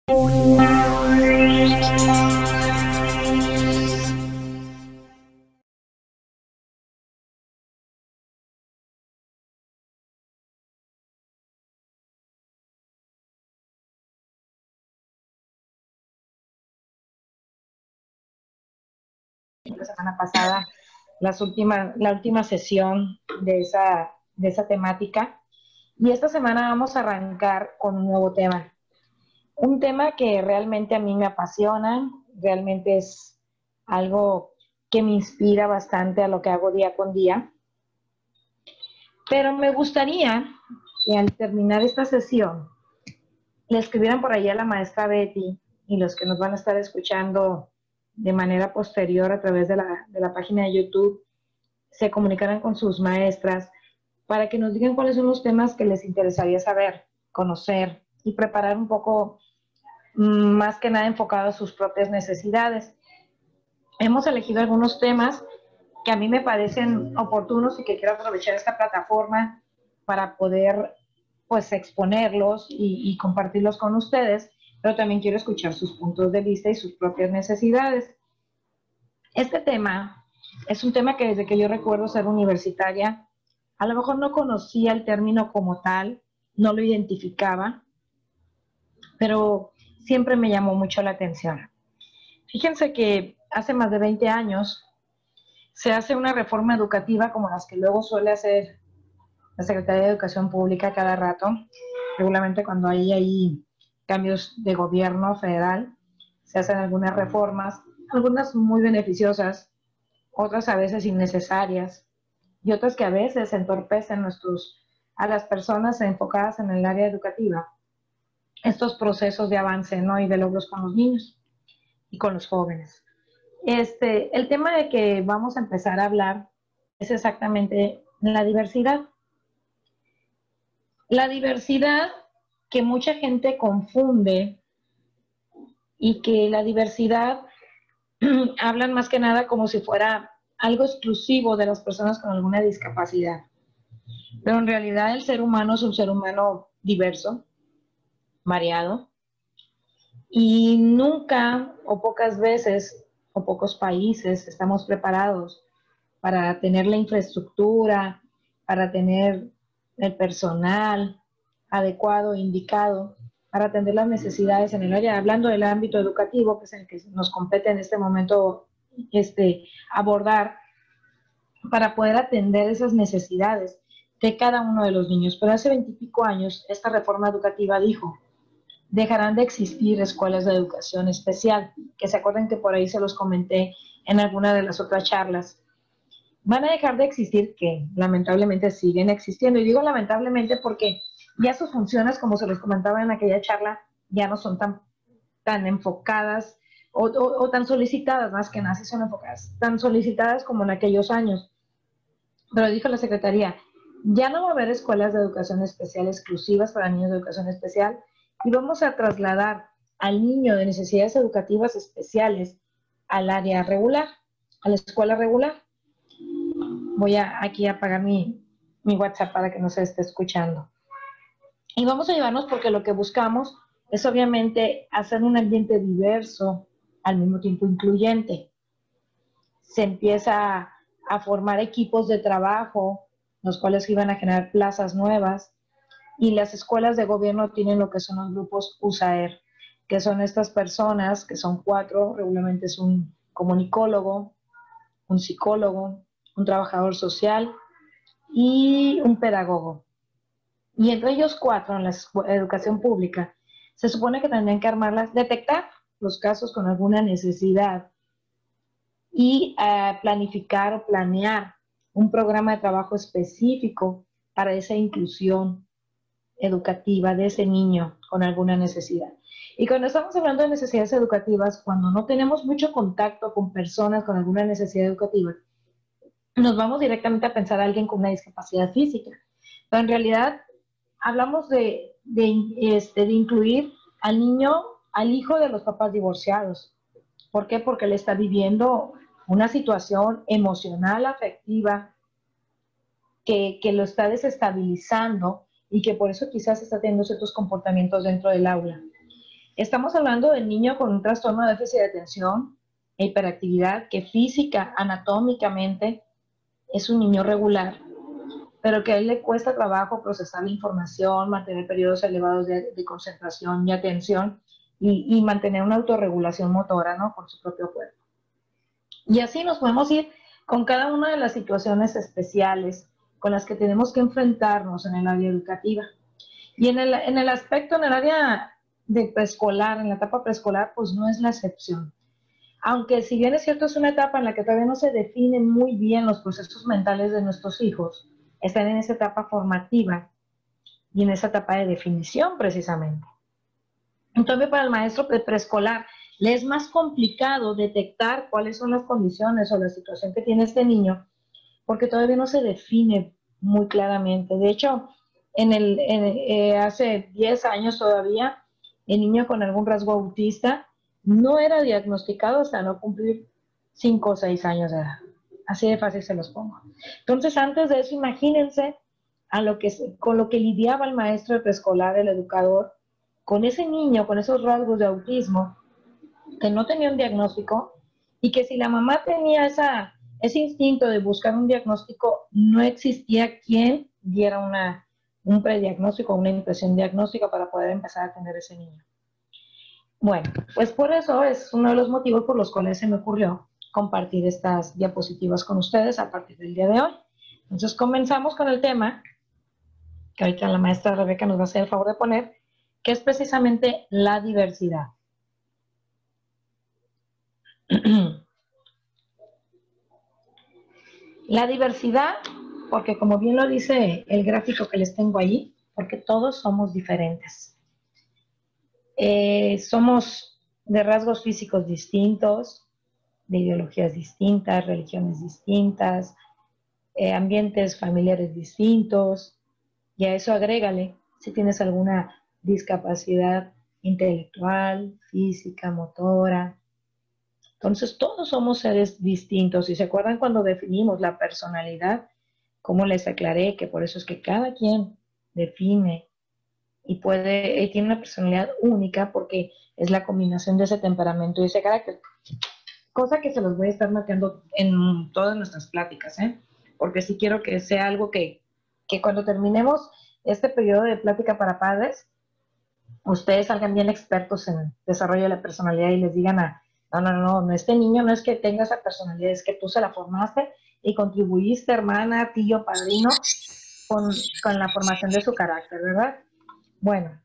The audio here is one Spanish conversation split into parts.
La semana pasada la última sesión de esa temática, y esta semana vamos a arrancar con un nuevo tema. Un tema que realmente a mí me apasiona, realmente es algo que me inspira bastante a lo que hago día con día. Pero me gustaría que al terminar esta sesión le escribieran por ahí a la maestra Betty y los que nos van a estar escuchando de manera posterior a través de la página de YouTube, se comunicaran con sus maestras para que nos digan cuáles son los temas que les interesaría saber, conocer y preparar un poco, más que nada enfocado a sus propias necesidades. Hemos elegido algunos temas que a mí me parecen oportunos y que quiero aprovechar esta plataforma para poder pues exponerlos y compartirlos con ustedes, pero también quiero escuchar sus puntos de vista y sus propias necesidades. Este tema es un tema que desde que yo recuerdo ser universitaria, a lo mejor no conocía el término como tal, no lo identificaba, pero siempre me llamó mucho la atención. Fíjense que hace más de 20 años se hace una reforma educativa como las que luego suele hacer la Secretaría de Educación Pública cada rato, regularmente cuando hay cambios de gobierno federal, se hacen algunas reformas, algunas muy beneficiosas, otras a veces innecesarias, y otras que a veces entorpecen a las personas enfocadas en el área educativa, estos procesos de avance, ¿no? Y de logros con los niños y con los jóvenes. El tema de que vamos a empezar a hablar es exactamente la diversidad. La diversidad que mucha gente confunde, y que la diversidad hablan más que nada como si fuera algo exclusivo de las personas con alguna discapacidad. Pero en realidad el ser humano es un ser humano diverso, variado, y nunca o pocas veces o pocos países estamos preparados para tener la infraestructura, para tener el personal adecuado, indicado, para atender las necesidades en el área, hablando del ámbito educativo, que es el que nos compete en este momento abordar, para poder atender esas necesidades de cada uno de los niños. Pero hace 20 y pico años, esta reforma educativa dijo: dejarán de existir escuelas de educación especial, que se acuerdan que por ahí se los comenté en alguna de las otras charlas. Van a dejar de existir, que lamentablemente siguen existiendo, y digo lamentablemente porque ya sus funciones, como se les comentaba en aquella charla, ya no son tan enfocadas o tan solicitadas, más que nada, si son enfocadas, tan solicitadas como en aquellos años. Pero dijo la Secretaría, ya no va a haber escuelas de educación especial exclusivas para niños de educación especial, y vamos a trasladar al niño de necesidades educativas especiales al área regular, a la escuela regular. Voy aquí a apagar mi WhatsApp para que no se esté escuchando. Y vamos a llevarnos, porque lo que buscamos es obviamente hacer un ambiente diverso, al mismo tiempo incluyente. Se empieza a formar equipos de trabajo, los cuales iban a generar plazas nuevas, y las escuelas de gobierno tienen lo que son los grupos USAER, que son estas personas, que son 4, regularmente es un comunicólogo, un psicólogo, un trabajador social y un pedagogo. Y entre ellos 4, en la educación pública, se supone que tendrían que armarlas, detectar los casos con alguna necesidad y planificar o planear un programa de trabajo específico para esa inclusión educativa de ese niño con alguna necesidad. Y cuando estamos hablando de necesidades educativas, cuando no tenemos mucho contacto con personas con alguna necesidad educativa, nos vamos directamente a pensar a alguien con una discapacidad física. Pero en realidad hablamos de incluir al niño, al hijo de los papás divorciados. ¿Por qué? Porque él está viviendo una situación emocional, afectiva, que lo está desestabilizando, y que por eso quizás está teniendo ciertos comportamientos dentro del aula. Estamos hablando del niño con un trastorno de déficit de atención e hiperactividad que física, anatómicamente, es un niño regular, pero que a él le cuesta trabajo procesar la información, mantener periodos elevados de concentración y atención y mantener una autorregulación motora, ¿no? Con su propio cuerpo. Y así nos podemos ir con cada una de las situaciones especiales con las que tenemos que enfrentarnos en el área educativa. Y en el aspecto, en el área de preescolar, en la etapa preescolar, pues no es la excepción. Aunque si bien es cierto, es una etapa en la que todavía no se definen muy bien los procesos mentales de nuestros hijos, están en esa etapa formativa y en esa etapa de definición precisamente. Entonces, para el maestro de preescolar, le es más complicado detectar cuáles son las condiciones o la situación que tiene este niño, porque todavía no se define muy claramente. De hecho, hace 10 años todavía, el niño con algún rasgo autista no era diagnosticado hasta no cumplir 5 o 6 años de edad. Así de fácil se los pongo. Entonces, antes de eso, imagínense con lo que lidiaba el maestro de preescolar, el educador, con ese niño, con esos rasgos de autismo, que no tenía un diagnóstico, y que si la mamá tenía ese instinto de buscar un diagnóstico, no existía quien diera un prediagnóstico, una impresión diagnóstica para poder empezar a atender a ese niño. Bueno, pues por eso es uno de los motivos por los cuales se me ocurrió compartir estas diapositivas con ustedes a partir del día de hoy. Entonces comenzamos con el tema que ahorita la maestra Rebeca nos va a hacer el favor de poner, que es precisamente la diversidad. La diversidad, porque como bien lo dice el gráfico que les tengo ahí, porque todos somos diferentes. Somos de rasgos físicos distintos, de ideologías distintas, religiones distintas, ambientes familiares distintos, y a eso agrégale si tienes alguna discapacidad intelectual, física, motora. Entonces, todos somos seres distintos. Y se acuerdan cuando definimos la personalidad, como les aclaré, que por eso es que cada quien define y tiene una personalidad única porque es la combinación de ese temperamento y ese carácter. Cosa que se los voy a estar marcando en todas nuestras pláticas, ¿eh? Porque sí quiero que sea algo que cuando terminemos este periodo de plática para padres, ustedes salgan bien expertos en el desarrollo de la personalidad y les digan no, este niño no es que tenga esa personalidad, es que tú se la formaste y contribuiste, hermana, tío, padrino, con la formación de su carácter, ¿verdad? Bueno,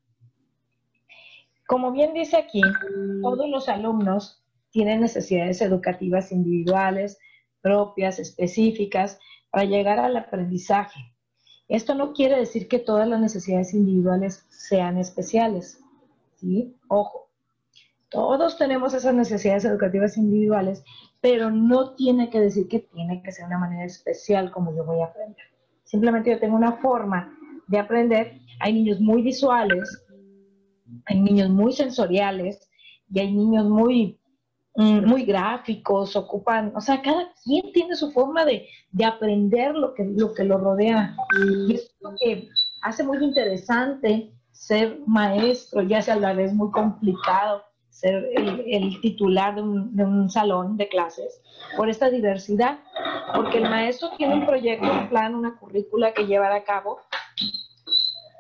como bien dice aquí, todos los alumnos tienen necesidades educativas individuales, propias, específicas, para llegar al aprendizaje. Esto no quiere decir que todas las necesidades individuales sean especiales, ¿sí? Ojo, todos tenemos esas necesidades educativas individuales, pero no tiene que decir que tiene que ser una manera especial como yo voy a aprender. Simplemente yo tengo una forma de aprender. Hay niños muy visuales, hay niños muy sensoriales y hay niños muy gráficos, o sea, cada quien tiene su forma de aprender lo que lo rodea. Y eso es lo que hace muy interesante ser maestro, ya sea a la vez muy complicado ser el titular de un salón de clases, por esta diversidad, porque el maestro tiene un proyecto, un plan, una currícula que llevar a cabo,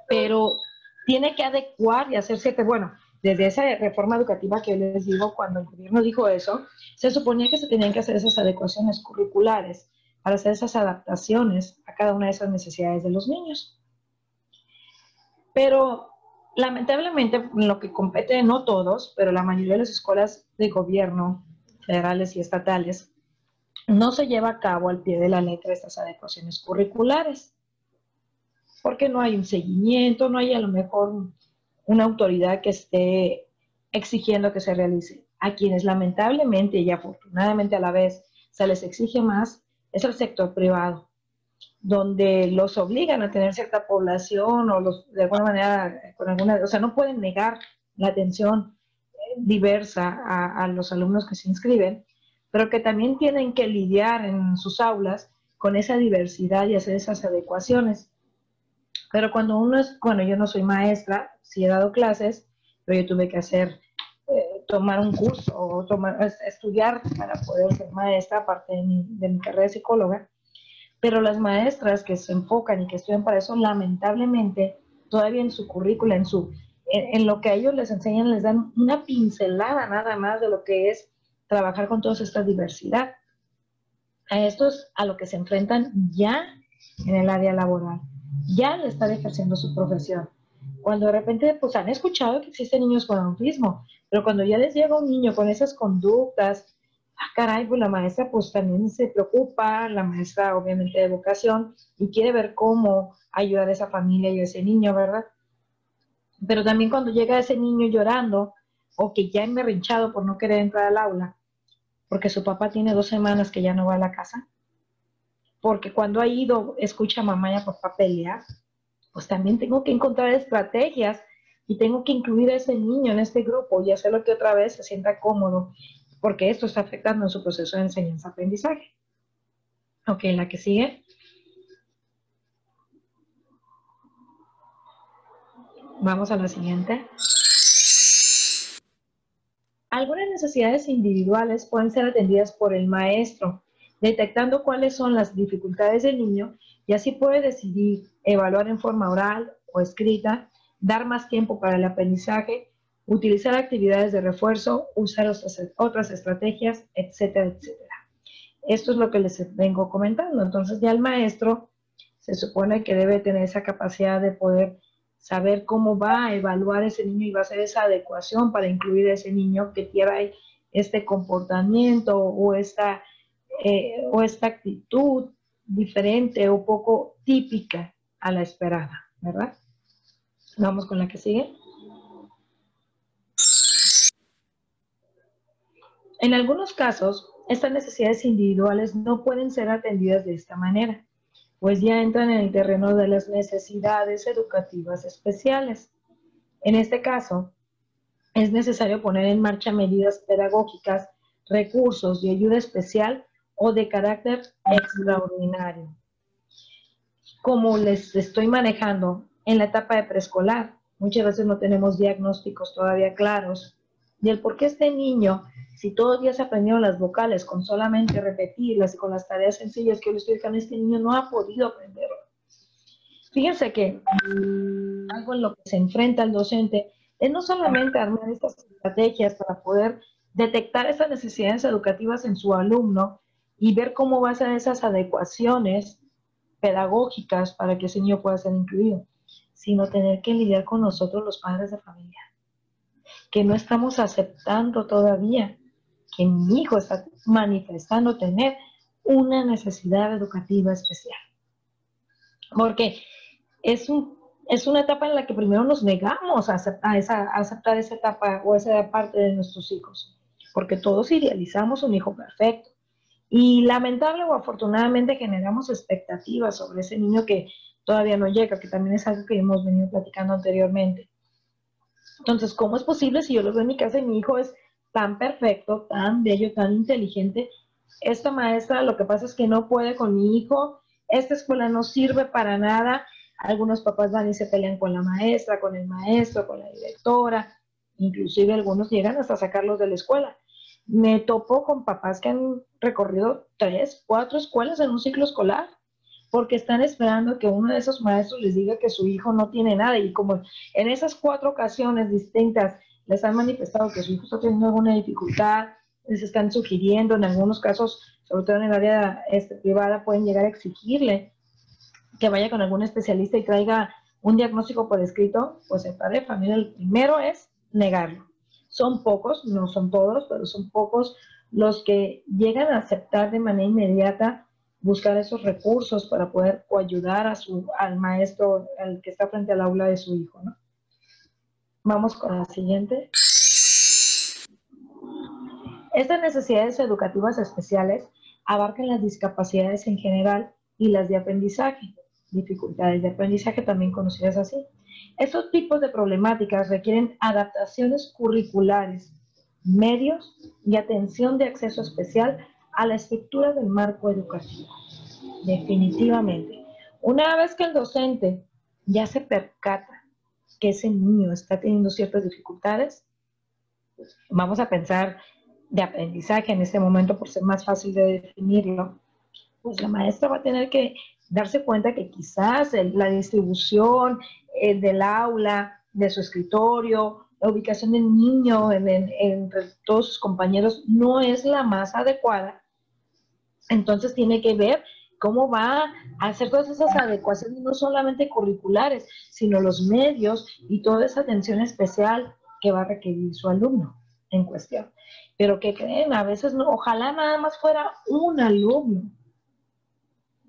pero tiene que adecuar y hacerse, bueno, desde esa reforma educativa que les digo, cuando el gobierno dijo eso, se suponía que se tenían que hacer esas adecuaciones curriculares para hacer esas adaptaciones a cada una de esas necesidades de los niños. Pero lamentablemente, lo que compete, no todos, pero la mayoría de las escuelas de gobierno, federales y estatales, no se lleva a cabo al pie de la letra estas adecuaciones curriculares, porque no hay un seguimiento, no hay a lo mejor una autoridad que esté exigiendo que se realice. A quienes lamentablemente y afortunadamente a la vez se les exige más es el sector privado, donde los obligan a tener cierta población o de alguna manera, o sea, no pueden negar la atención diversa a los alumnos que se inscriben, pero que también tienen que lidiar en sus aulas con esa diversidad y hacer esas adecuaciones. Pero cuando uno yo no soy maestra, sí he dado clases, pero yo tuve que tomar un curso o estudiar para poder ser maestra, aparte de mi carrera de psicóloga. Pero las maestras que se enfocan y que estudian para eso, lamentablemente, todavía en su currícula, en lo que a ellos les enseñan, les dan una pincelada nada más de lo que es trabajar con toda esta diversidad. A esto es a lo que se enfrentan ya en el área laboral, ya le están ejerciendo su profesión. Cuando de repente pues han escuchado que existen niños con autismo, pero cuando ya les llega un niño con esas conductas, caray, pues la maestra pues también se preocupa, la maestra obviamente de educación, y quiere ver cómo ayudar a esa familia y a ese niño, ¿verdad? Pero también cuando llega ese niño llorando, o que ya es berrinchado por no querer entrar al aula, porque su papá tiene 2 semanas que ya no va a la casa, porque cuando ha ido, escucha a mamá y a papá pelear, pues también tengo que encontrar estrategias y tengo que incluir a ese niño en este grupo y hacerlo que otra vez se sienta cómodo, porque esto está afectando en su proceso de enseñanza-aprendizaje. Ok, la que sigue. Vamos a la siguiente. Algunas necesidades individuales pueden ser atendidas por el maestro, detectando cuáles son las dificultades del niño, y así puede decidir evaluar en forma oral o escrita, dar más tiempo para el aprendizaje, utilizar actividades de refuerzo, usar otras estrategias, etcétera, etcétera. Esto es lo que les vengo comentando. Entonces ya el maestro se supone que debe tener esa capacidad de poder saber cómo va a evaluar ese niño y va a hacer esa adecuación para incluir a ese niño que tiene este comportamiento o esta actitud diferente o poco típica a la esperada, ¿verdad? Vamos con la que sigue. En algunos casos, estas necesidades individuales no pueden ser atendidas de esta manera, pues ya entran en el terreno de las necesidades educativas especiales. En este caso, es necesario poner en marcha medidas pedagógicas, recursos de ayuda especial o de carácter extraordinario. Como les estoy manejando en la etapa de preescolar, muchas veces no tenemos diagnósticos todavía claros y el por qué este niño, si todos los días aprendieron las vocales con solamente repetirlas y con las tareas sencillas que yo le estoy dejando, este niño no ha podido aprenderlo. Fíjense que algo en lo que se enfrenta el docente es no solamente armar estas estrategias para poder detectar esas necesidades educativas en su alumno y ver cómo va a hacer esas adecuaciones pedagógicas para que ese niño pueda ser incluido, sino tener que lidiar con nosotros los padres de familia, que no estamos aceptando todavía que mi hijo está manifestando tener una necesidad educativa especial. Porque es una etapa en la que primero nos negamos a aceptar esa etapa o esa parte de nuestros hijos, porque todos idealizamos un hijo perfecto. Y lamentable o afortunadamente generamos expectativas sobre ese niño que todavía no llega, que también es algo que hemos venido platicando anteriormente. Entonces, ¿cómo es posible si yo lo veo en mi casa y mi hijo es tan perfecto, tan bello, tan inteligente? Esta maestra lo que pasa es que no puede con mi hijo, esta escuela no sirve para nada. Algunos papás van y se pelean con la maestra, con el maestro, con la directora, inclusive algunos llegan hasta sacarlos de la escuela. Me topo con papás que han recorrido 3, 4 escuelas en un ciclo escolar, porque están esperando que uno de esos maestros les diga que su hijo no tiene nada, y como en esas 4 ocasiones distintas les han manifestado que su hijo está teniendo alguna dificultad, les están sugiriendo, en algunos casos, sobre todo en el área privada, pueden llegar a exigirle que vaya con algún especialista y traiga un diagnóstico por escrito, pues el padre de familia el primero es negarlo. Son pocos, no son todos, pero son pocos los que llegan a aceptar de manera inmediata buscar esos recursos para poder ayudar al maestro, al que está frente al aula de su hijo, ¿no? Vamos con la siguiente. Estas necesidades educativas especiales abarcan las discapacidades en general y las de aprendizaje, dificultades de aprendizaje también conocidas así. Estos tipos de problemáticas requieren adaptaciones curriculares, medios y atención de acceso especial a la estructura del marco educativo. Definitivamente. Una vez que el docente ya se percata que ese niño está teniendo ciertas dificultades, vamos a pensar de aprendizaje en este momento por ser más fácil de definirlo, pues la maestra va a tener que darse cuenta que quizás la distribución del aula, de su escritorio, la ubicación del niño entre todos sus compañeros no es la más adecuada. Entonces tiene que ver cómo va a hacer todas esas adecuaciones, no solamente curriculares, sino los medios y toda esa atención especial que va a requerir su alumno en cuestión. Pero que creen, a veces no, ojalá nada más fuera un alumno.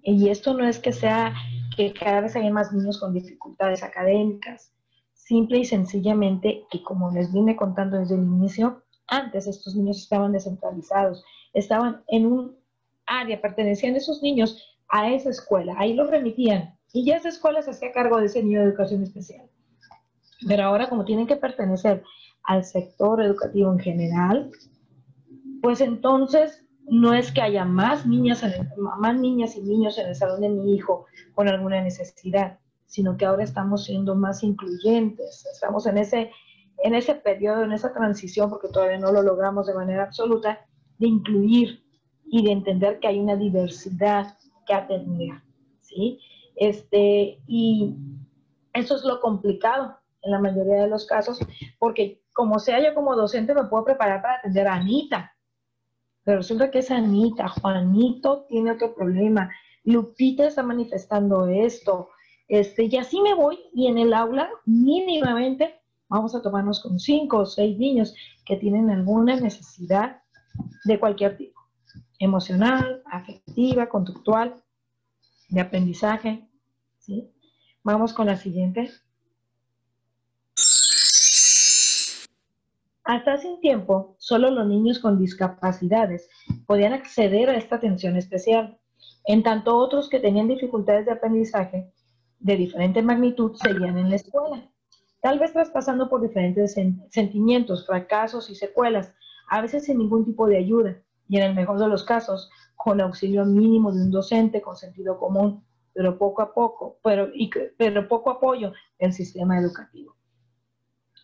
Y esto no es que sea que cada vez haya más niños con dificultades académicas, simple y sencillamente que, como les vine contando desde el inicio, antes estos niños estaban descentralizados, estaban en un área, pertenecían esos niños a esa escuela, ahí los remitían, y ya esa escuela se hacía cargo de ese niño de educación especial. Pero ahora, como tienen que pertenecer al sector educativo en general, pues entonces no es que haya más niñas y niños en el salón de mi hijo con alguna necesidad, sino que ahora estamos siendo más incluyentes, estamos en ese periodo, en esa transición, porque todavía no lo logramos de manera absoluta, de incluir y de entender que hay una diversidad que atender, ¿sí? Y eso es lo complicado en la mayoría de los casos, porque como sea, yo como docente me puedo preparar para atender a Anita, pero resulta que es Anita, Juanito tiene otro problema, Lupita está manifestando esto, y así me voy, y en el aula mínimamente vamos a tomarnos con 5 o 6 niños que tienen alguna necesidad de cualquier tipo, emocional, afectiva, conductual, de aprendizaje, ¿sí? Vamos con la siguiente. Hasta hace un tiempo, solo los niños con discapacidades podían acceder a esta atención especial, en tanto otros que tenían dificultades de aprendizaje de diferente magnitud seguían en la escuela, tal vez traspasando por diferentes sentimientos, fracasos y secuelas, a veces sin ningún tipo de ayuda, y en el mejor de los casos, con auxilio mínimo de un docente con sentido común, pero poco apoyo del sistema educativo.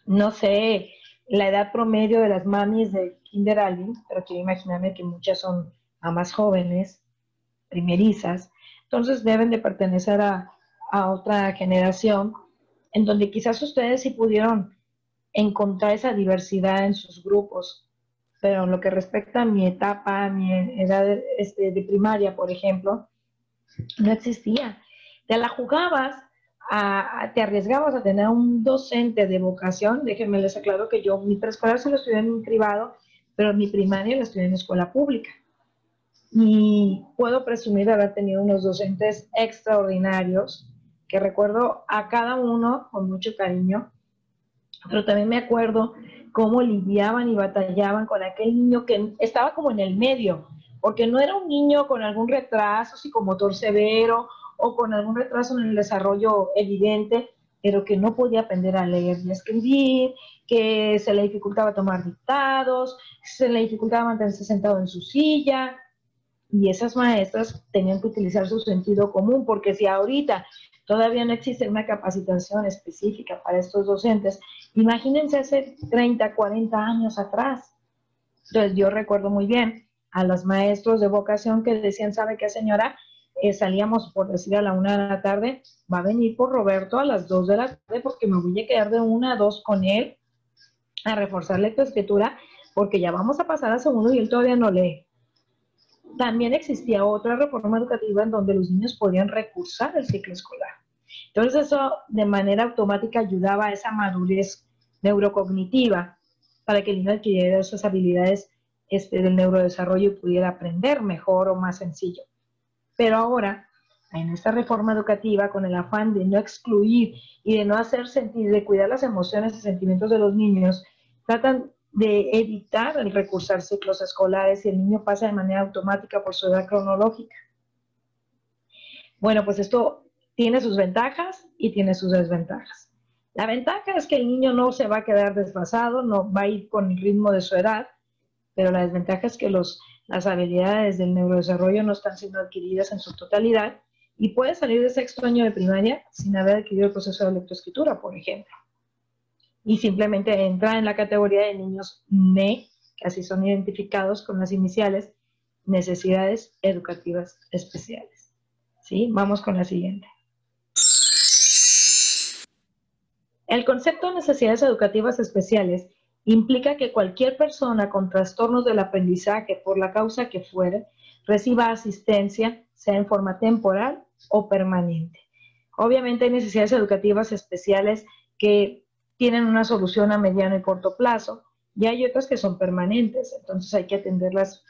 No sé la edad promedio de las mamis de Kinder Alvin, pero quiero imaginarme que muchas son mamás jóvenes, primerizas, entonces deben de pertenecer a otra generación en donde quizás ustedes sí pudieron encontrar esa diversidad en sus grupos, pero en lo que respecta a mi etapa, a mi edad de primaria, por ejemplo, no existía. Te la jugabas, te arriesgabas a tener un docente de vocación. Déjenme les aclaro que yo mi preescolar se lo estudié en privado, pero mi primaria la estudié en escuela pública. Y puedo presumir de haber tenido unos docentes extraordinarios, que recuerdo a cada uno con mucho cariño, pero también me acuerdo cómo lidiaban y batallaban con aquel niño que estaba como en el medio, porque no era un niño con algún retraso psicomotor severo o con algún retraso en el desarrollo evidente, pero que no podía aprender a leer y a escribir, que se le dificultaba tomar dictados, se le dificultaba mantenerse sentado en su silla, y esas maestras tenían que utilizar su sentido común, porque si ahorita todavía no existe una capacitación específica para estos docentes, imagínense hace 30, 40 años atrás. Entonces yo recuerdo muy bien a los maestros de vocación que decían, ¿sabe qué, señora? Salíamos, por decir, a la 1 de la tarde, va a venir por Roberto a las 2 de la tarde porque me voy a quedar de 1 a 2 con él a reforzar lectoescritura porque ya vamos a pasar a segundo y él todavía no lee. También existía otra reforma educativa en donde los niños podían recursar el ciclo escolar. Entonces eso de manera automática ayudaba a esa madurez neurocognitiva para que el niño adquiriera esas habilidades del neurodesarrollo y pudiera aprender mejor o más sencillo. Pero ahora, en esta reforma educativa, con el afán de no excluir y de no hacer sentir, de cuidar las emociones y sentimientos de los niños, tratan de evitar el recursar ciclos escolares y el niño pasa de manera automática por su edad cronológica. Bueno, pues esto tiene sus ventajas y tiene sus desventajas. La ventaja es que el niño no se va a quedar desfasado, no va a ir con el ritmo de su edad, pero la desventaja es que las habilidades del neurodesarrollo no están siendo adquiridas en su totalidad y puede salir de sexto año de primaria sin haber adquirido el proceso de lectoescritura, por ejemplo. y simplemente entra en la categoría de niños NE, que así son identificados con las iniciales, necesidades educativas especiales. ¿Sí? Vamos con la siguiente. El concepto de necesidades educativas especiales implica que cualquier persona con trastornos del aprendizaje, por la causa que fuere, reciba asistencia, sea en forma temporal o permanente. Obviamente hay necesidades educativas especiales que tienen una solución a mediano y corto plazo, y hay otras que son permanentes, entonces hay que atenderlas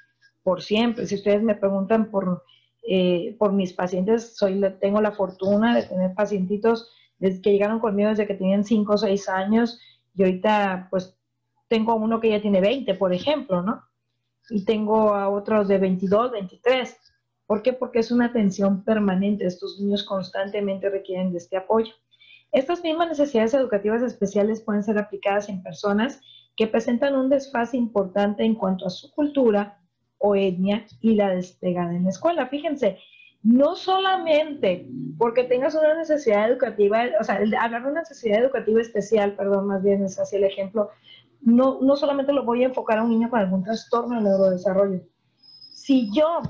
por siempre. Si ustedes me preguntan por mis pacientes, tengo la fortuna de tener pacientitos desde que llegaron conmigo desde que tenían 5 o 6 años, y ahorita pues tengo uno que ya tiene 20, por ejemplo, ¿no? Y tengo a otros de 22, 23. ¿Por qué? Porque es una atención permanente. Estos niños constantemente requieren de este apoyo. Estas mismas necesidades educativas especiales pueden ser aplicadas en personas que presentan un desfase importante en cuanto a su cultura o etnia y la despegada en la escuela. Fíjense, no solamente porque tengas una necesidad educativa, o sea, hablar de una necesidad educativa especial, perdón, más bien es así el ejemplo, no solamente lo voy a enfocar a un niño con algún trastorno de neurodesarrollo. Si yo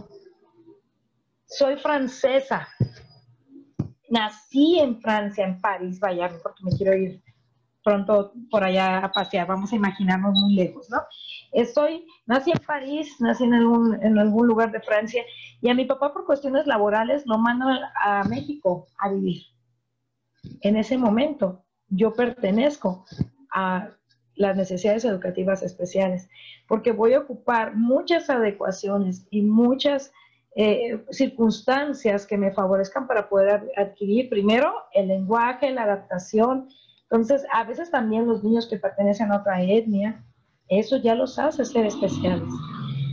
soy francesa, nací en Francia, en París, vaya, porque me quiero ir pronto por allá a pasear, vamos a imaginarnos muy lejos, ¿no? Nací en París, nací en algún lugar de Francia, y a mi papá por cuestiones laborales lo mandan a México a vivir. En ese momento yo pertenezco a las necesidades educativas especiales, porque voy a ocupar muchas adecuaciones y muchas circunstancias que me favorezcan para poder adquirir primero el lenguaje, la adaptación. Entonces, a veces también los niños que pertenecen a otra etnia, eso ya los hace ser especiales.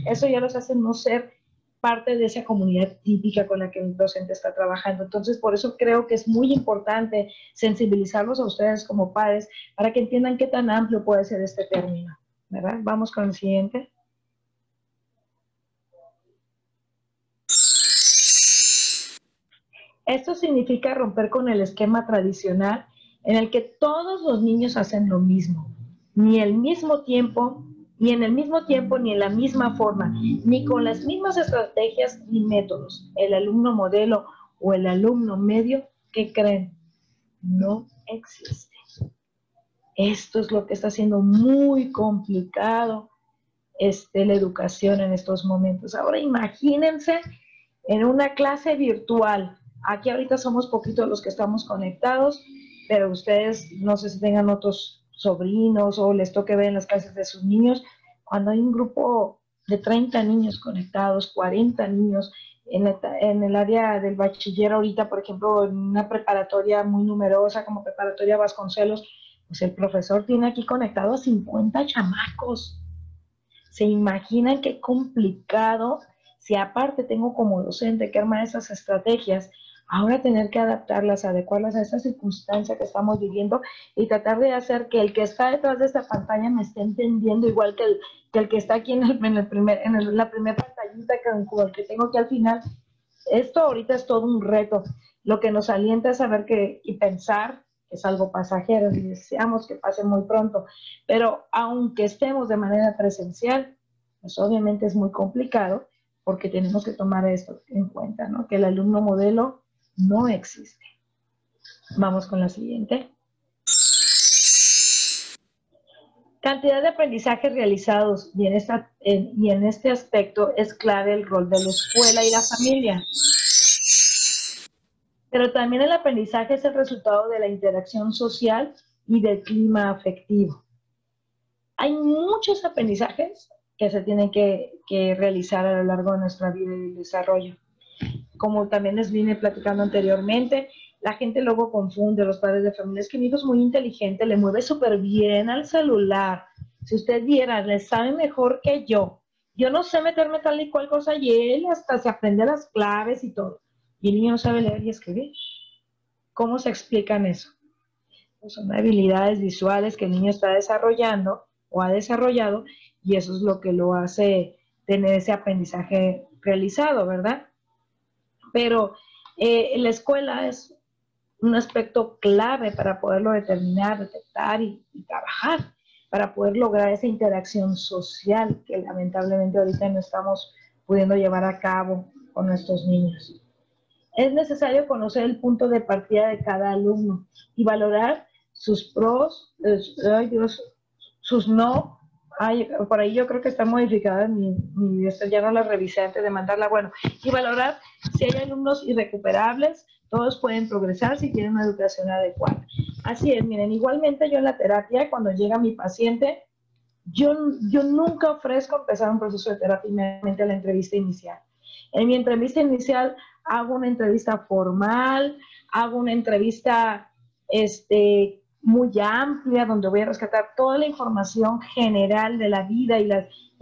Eso ya los hace no ser parte de esa comunidad típica con la que el docente está trabajando. Entonces, por eso creo que es muy importante sensibilizarlos a ustedes como padres para que entiendan qué tan amplio puede ser este término, ¿verdad? Vamos con el siguiente. Esto significa romper con el esquema tradicional en el que todos los niños hacen lo mismo, ni en el mismo tiempo, ni en la misma forma, ni con las mismas estrategias ni métodos. El alumno modelo o el alumno medio, ¿qué creen? No existe. Esto es lo que está haciendo muy complicado la educación en estos momentos. Ahora imagínense en una clase virtual. Aquí ahorita somos poquitos los que estamos conectados, pero ustedes no sé si tengan otros sobrinos o les toque ver en las clases de sus niños, cuando hay un grupo de 30 niños conectados, 40 niños en el área del bachiller ahorita, por ejemplo, en una preparatoria muy numerosa como Preparatoria Vasconcelos, pues el profesor tiene aquí conectados 50 chamacos. ¿Se imaginan qué complicado? Si aparte tengo como docente que armar esas estrategias, ahora tener que adaptarlas, adecuarlas a esa circunstancia que estamos viviendo y tratar de hacer que el que está detrás de esta pantalla me esté entendiendo igual que el que está aquí en la primera pantallita con el que tengo aquí al final. Esto ahorita es todo un reto. Lo que nos alienta es saber y pensar que es algo pasajero y deseamos que pase muy pronto. Pero aunque estemos de manera presencial, pues obviamente es muy complicado porque tenemos que tomar esto en cuenta, ¿no? Que el alumno modelo no existe. Vamos con la siguiente. Cantidad de aprendizajes realizados y en este aspecto es clave el rol de la escuela y la familia. Pero también el aprendizaje es el resultado de la interacción social y del clima afectivo. Hay muchos aprendizajes que se tienen que realizar a lo largo de nuestra vida y el desarrollo. Como también les vine platicando anteriormente, la gente luego confunde, los padres de familia, es que mi hijo es muy inteligente, le mueve súper bien al celular. Si usted viera, le sabe mejor que yo. Yo no sé meterme tal y cual cosa y él hasta se aprende las claves y todo. Y el niño no sabe leer y escribir. ¿Cómo se explican eso? Pues son habilidades visuales que el niño está desarrollando o ha desarrollado y eso es lo que lo hace tener ese aprendizaje realizado, ¿verdad? Pero la escuela es un aspecto clave para poderlo determinar, detectar y trabajar, para poder lograr esa interacción social que lamentablemente ahorita no estamos pudiendo llevar a cabo con nuestros niños. Es necesario conocer el punto de partida de cada alumno y valorar sus pros, sus no. Por ahí yo creo que está modificada ya no la revisé antes de mandarla, bueno, y valorar si hay alumnos irrecuperables, todos pueden progresar si tienen una educación adecuada. Así es, miren, igualmente yo en la terapia, cuando llega mi paciente, yo nunca ofrezco empezar un proceso de terapia inmediatamente a la entrevista inicial. En mi entrevista inicial hago una entrevista formal, hago una entrevista muy amplia, donde voy a rescatar toda la información general de la vida y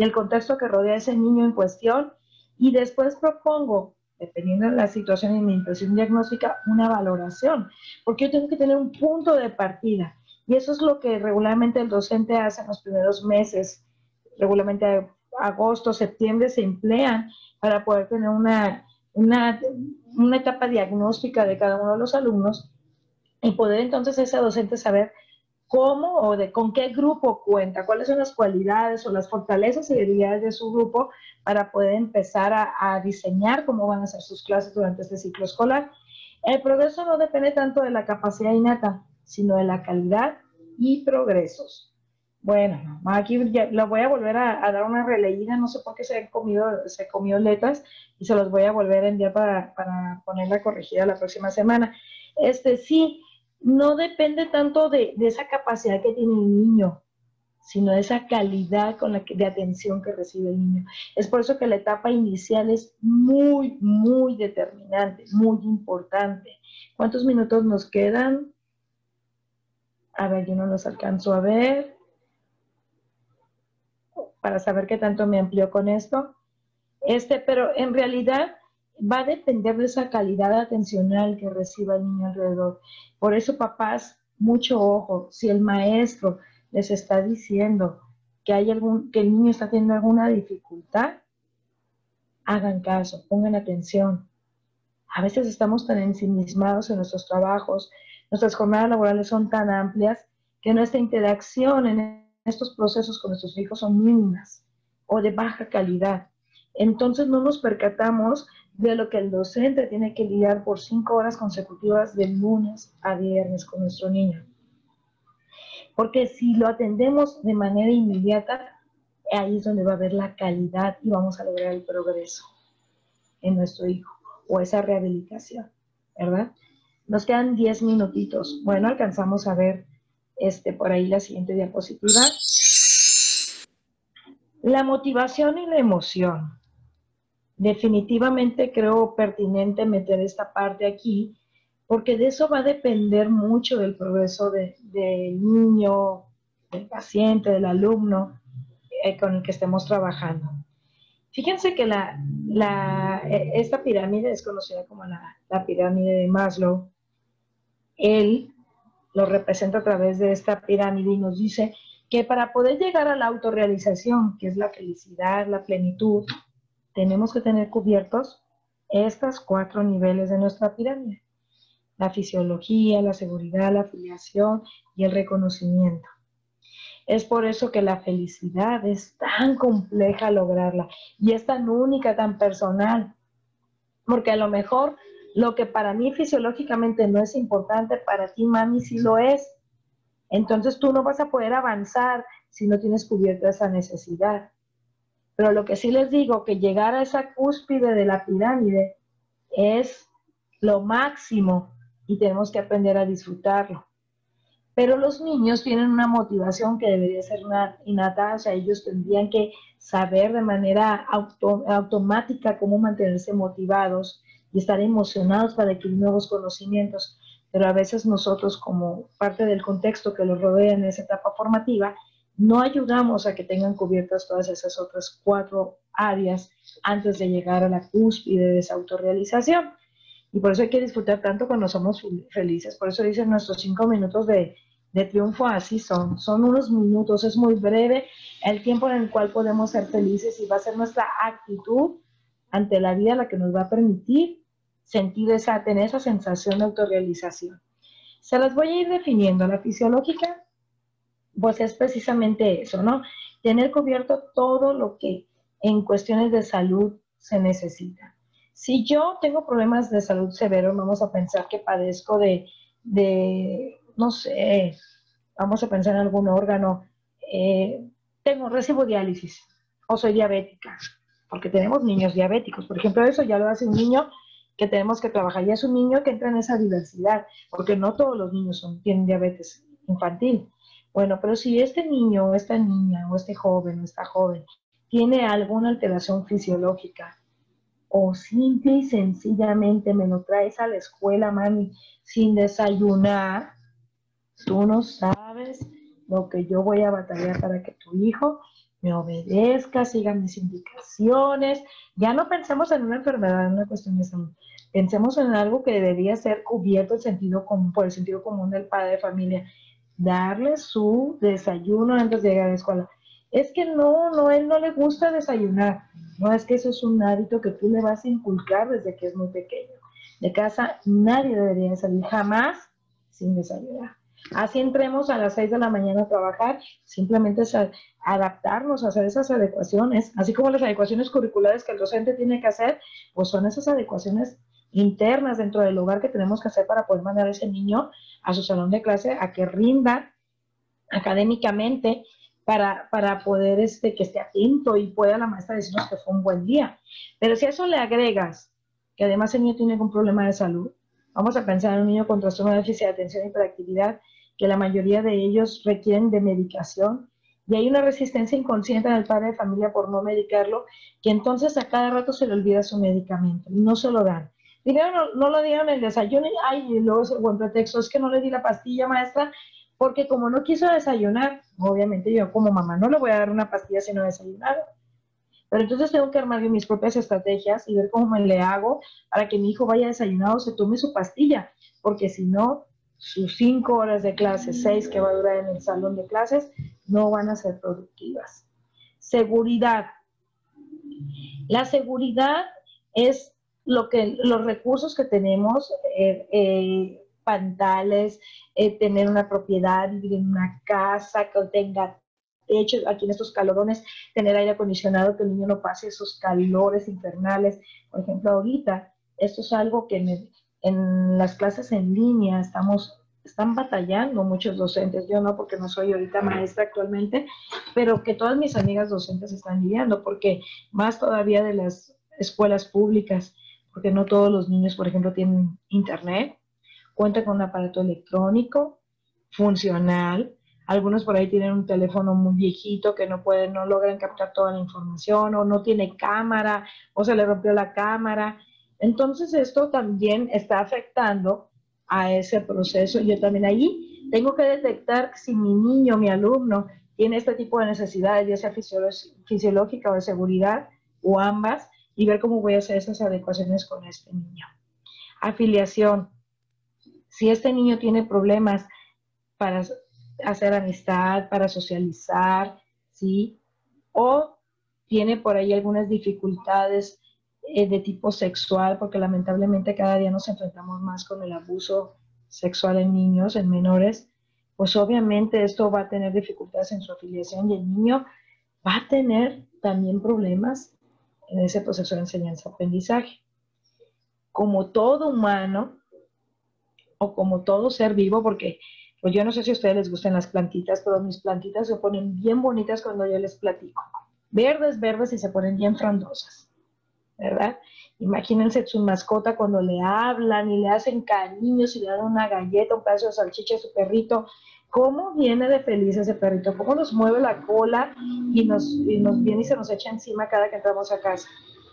el contexto que rodea a ese niño en cuestión, y después propongo, dependiendo de la situación y mi impresión diagnóstica, una valoración, porque yo tengo que tener un punto de partida. Y eso es lo que regularmente el docente hace en los primeros meses, regularmente agosto, septiembre se emplean para poder tener una etapa diagnóstica de cada uno de los alumnos y poder entonces ese docente saber cómo con qué grupo cuenta, cuáles son las cualidades o las fortalezas y debilidades de su grupo para poder empezar a diseñar cómo van a ser sus clases durante este ciclo escolar. El progreso no depende tanto de la capacidad innata, sino de la calidad y progresos. Bueno, aquí ya lo voy a volver a dar una releída, no sé por qué se comió letras y se los voy a volver a enviar para ponerla corregida la próxima semana. Sí, no depende tanto de esa capacidad que tiene el niño, sino de esa calidad de atención que recibe el niño. Es por eso que la etapa inicial es muy, muy determinante, muy importante. ¿Cuántos minutos nos quedan? A ver, yo no los alcanzo a ver para saber qué tanto me amplió con esto. Pero en realidad va a depender de esa calidad atencional que reciba el niño alrededor. Por eso, papás, mucho ojo, si el maestro les está diciendo que el niño está teniendo alguna dificultad, hagan caso, pongan atención. A veces estamos tan ensimismados en nuestros trabajos, nuestras jornadas laborales son tan amplias que nuestra interacción en estos procesos con nuestros hijos son mínimas o de baja calidad. Entonces no nos percatamos de lo que el docente tiene que lidiar por 5 horas consecutivas de lunes a viernes con nuestro niño. Porque si lo atendemos de manera inmediata, ahí es donde va a haber la calidad y vamos a lograr el progreso en nuestro hijo o esa rehabilitación, ¿verdad? Nos quedan 10 minutitos. Bueno, alcanzamos a ver por ahí la siguiente diapositiva. La motivación y la emoción. Definitivamente creo pertinente meter esta parte aquí, porque de eso va a depender mucho del progreso del niño, del paciente, del alumno con el que estemos trabajando. Fíjense que esta pirámide es conocida como la pirámide de Maslow. Él lo representa a través de esta pirámide y nos dice que para poder llegar a la autorrealización, que es la felicidad, la plenitud, tenemos que tener cubiertos estos 4 niveles de nuestra pirámide: la fisiología, la seguridad, la afiliación y el reconocimiento. Es por eso que la felicidad es tan compleja lograrla y es tan única, tan personal, porque a lo mejor lo que para mí fisiológicamente no es importante, para ti, mami, sí lo es. Entonces tú no vas a poder avanzar si no tienes cubierta esa necesidad. Pero lo que sí les digo, que llegar a esa cúspide de la pirámide es lo máximo y tenemos que aprender a disfrutarlo. Pero los niños tienen una motivación que debería ser innata, o sea, ellos tendrían que saber de manera automática cómo mantenerse motivados y estar emocionados para adquirir nuevos conocimientos. Pero a veces nosotros, como parte del contexto que los rodea en esa etapa formativa, no ayudamos a que tengan cubiertas todas esas otras 4 áreas antes de llegar a la cúspide de esa autorrealización. Y por eso hay que disfrutar tanto cuando somos felices. Por eso dicen nuestros 5 minutos de triunfo, así son unos minutos, es muy breve el tiempo en el cual podemos ser felices y va a ser nuestra actitud ante la vida la que nos va a permitir tener esa sensación de autorrealización. Se las voy a ir definiendo. La fisiológica, pues es precisamente eso, ¿no? Tener cubierto todo lo que en cuestiones de salud se necesita. Si yo tengo problemas de salud severos, vamos a pensar que padezco no sé, vamos a pensar en algún órgano, recibo diálisis o soy diabética, porque tenemos niños diabéticos. Por ejemplo, eso ya lo hace un niño que tenemos que trabajar. Ya es un niño que entra en esa diversidad, porque no todos los niños tienen diabetes infantil. Bueno, pero si este niño o esta niña o este joven o esta joven tiene alguna alteración fisiológica o simple y sencillamente me lo traes a la escuela, mami, sin desayunar, tú no sabes lo que yo voy a batallar para que tu hijo me obedezca, siga mis indicaciones. Ya no pensemos en una enfermedad, en una cuestión de salud. Pensemos en algo que debería ser cubierto el sentido común, por el sentido común del padre de familia. Darle su desayuno antes de llegar a la escuela. Es que no, él no le gusta desayunar. No, es que eso es un hábito que tú le vas a inculcar desde que es muy pequeño. De casa nadie debería salir jamás sin desayunar. Así entremos a las 6 de la mañana a trabajar, simplemente es adaptarnos a hacer esas adecuaciones, así como las adecuaciones curriculares que el docente tiene que hacer, pues son esas adecuaciones internas dentro del hogar que tenemos que hacer para poder mandar a ese niño a su salón de clase a que rinda académicamente para poder que esté atento y pueda la maestra decirnos que fue un buen día. Pero si a eso le agregas que además el niño tiene algún problema de salud, vamos a pensar en un niño con trastorno de déficit de atención y hiperactividad, que la mayoría de ellos requieren de medicación, y hay una resistencia inconsciente del padre de familia por no medicarlo, que entonces a cada rato se le olvida su medicamento y no se lo dan. Primero no lo dieron el desayuno y luego es el buen pretexto, es que no le di la pastilla, maestra, porque como no quiso desayunar, obviamente yo como mamá no le voy a dar una pastilla si no ha desayunado. Pero entonces tengo que armar yo mis propias estrategias y ver cómo me le hago para que mi hijo vaya desayunado, se tome su pastilla, porque si no, sus 5 horas de clase, 6 que va a durar en el salón de clases, no van a ser productivas. Seguridad. La seguridad es los recursos que tenemos, pantales, tener una propiedad, vivir en una casa que tenga techo, aquí en estos calorones, tener aire acondicionado, que el niño no pase esos calores infernales. Por ejemplo, ahorita, esto es algo que en las clases en línea están batallando muchos docentes, yo no porque no soy ahorita maestra actualmente, pero que todas mis amigas docentes están lidiando, porque más todavía de las escuelas públicas, porque no todos los niños, por ejemplo, tienen internet, cuentan con un aparato electrónico funcional, algunos por ahí tienen un teléfono muy viejito que no logran captar toda la información, o no tiene cámara, o se le rompió la cámara. Entonces esto también está afectando a ese proceso. Yo también ahí tengo que detectar si mi niño, mi alumno, tiene este tipo de necesidades, ya sea fisiológica o de seguridad, o ambas, y ver cómo voy a hacer esas adecuaciones con este niño. Afiliación. Si este niño tiene problemas para hacer amistad, para socializar, ¿sí? O tiene por ahí algunas dificultades de tipo sexual, porque lamentablemente cada día nos enfrentamos más con el abuso sexual en niños, en menores, pues obviamente esto va a tener dificultades en su afiliación y el niño va a tener también problemas en ese proceso de enseñanza-aprendizaje. Como todo humano, o como todo ser vivo, porque pues yo no sé si a ustedes les gustan las plantitas, pero mis plantitas se ponen bien bonitas cuando yo les platico. Verdes, verdes y se ponen bien frondosas, ¿verdad? Imagínense su mascota cuando le hablan y le hacen cariños y le dan una galleta, un pedazo de salchicha a su perrito. ¿Cómo viene de feliz ese perrito? ¿Cómo nos mueve la cola y nos viene y se nos echa encima cada que entramos a casa?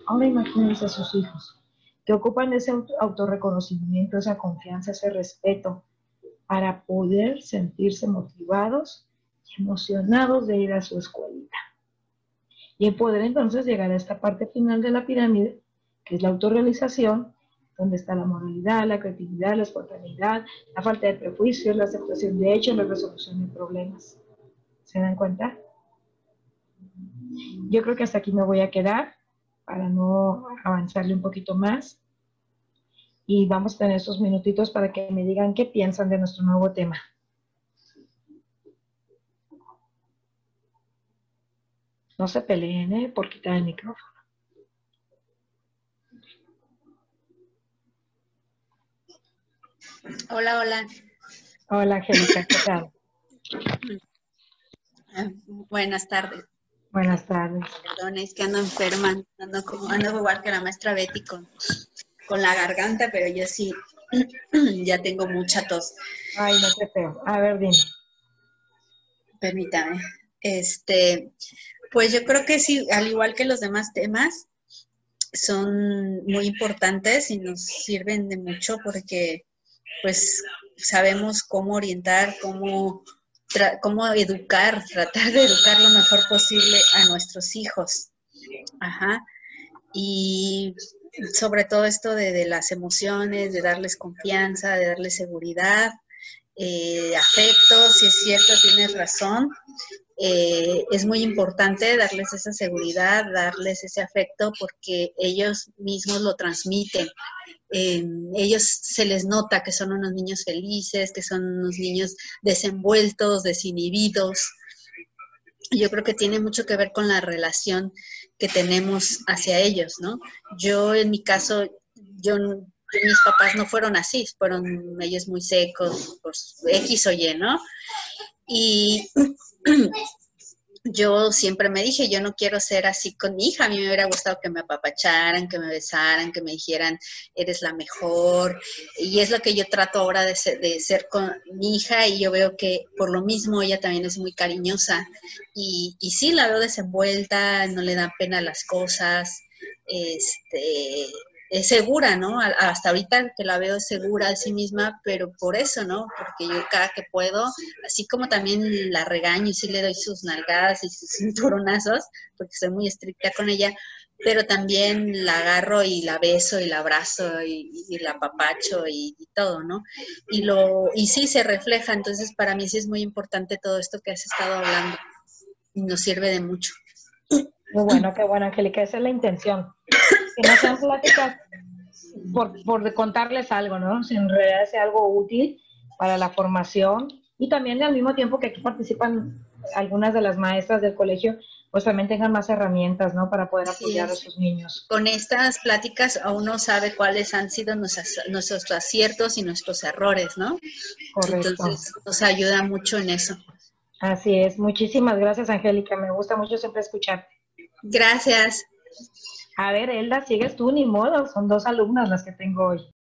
Ahora imagínense a sus hijos, que ocupan ese autorreconocimiento, esa confianza, ese respeto, para poder sentirse motivados y emocionados de ir a su escuelita. Y poder entonces llegar a esta parte final de la pirámide, que es la autorrealización, donde está la moralidad, la creatividad, la espontaneidad, la falta de prejuicios, la aceptación de hechos, la resolución de problemas. ¿Se dan cuenta? Yo creo que hasta aquí me voy a quedar para no avanzarle un poquito más. y vamos a tener esos minutitos para que me digan qué piensan de nuestro nuevo tema. No se peleen, por quitar el micrófono. Hola, hola. Hola, Angélica, ¿qué tal? Buenas tardes. Buenas tardes. Perdón, es que ando enferma, ando igual que la maestra Betty con la garganta, pero yo sí ya tengo mucha tos. Ay, no sé feo. A ver, dime. Permítame. Pues yo creo que sí, al igual que los demás temas, son muy importantes y nos sirven de mucho porque pues sabemos cómo orientar, cómo educar, tratar de educar lo mejor posible a nuestros hijos. Ajá. Y sobre todo esto de las emociones, de darles confianza, de darles seguridad, afecto, si es cierto, tienes razón. Es muy importante darles esa seguridad, darles ese afecto porque ellos mismos lo transmiten. Ellos se les nota que son unos niños felices, que son unos niños desenvueltos, desinhibidos. Yo creo que tiene mucho que ver con la relación que tenemos hacia ellos, ¿no? Yo, en mi caso, mis papás no fueron así, fueron ellos muy secos, pues X o Y, ¿no? Y yo siempre me dije, yo no quiero ser así con mi hija, a mí me hubiera gustado que me apapacharan, que me besaran, que me dijeran, eres la mejor, y es lo que yo trato ahora de ser con mi hija, y yo veo que por lo mismo ella también es muy cariñosa, y sí, la veo desenvuelta, no le dan pena las cosas, es segura, ¿no? Hasta ahorita que la veo segura de sí misma, pero por eso, ¿no? Porque yo cada que puedo, así como también la regaño y sí le doy sus nalgadas y sus cinturonazos, porque soy muy estricta con ella, pero también la agarro y la beso y la abrazo y la apapacho y todo, ¿no? Y sí se refleja, entonces para mí sí es muy importante todo esto que has estado hablando y nos sirve de mucho. Qué bueno, Angélica, esa es la intención. Que no sean pláticas por contarles algo, ¿no? Si en realidad sea algo útil para la formación y también al mismo tiempo que aquí participan algunas de las maestras del colegio, pues también tengan más herramientas, ¿no? Para poder apoyar a sus niños. Con estas pláticas aún no sabe cuáles han sido nuestros aciertos y nuestros errores, ¿no? Correcto. Entonces nos ayuda mucho en eso. Así es. Muchísimas gracias, Angélica. Me gusta mucho siempre escucharte. Gracias. A ver, Elda, sigues tú, ni modo. Son 2 alumnas las que tengo hoy.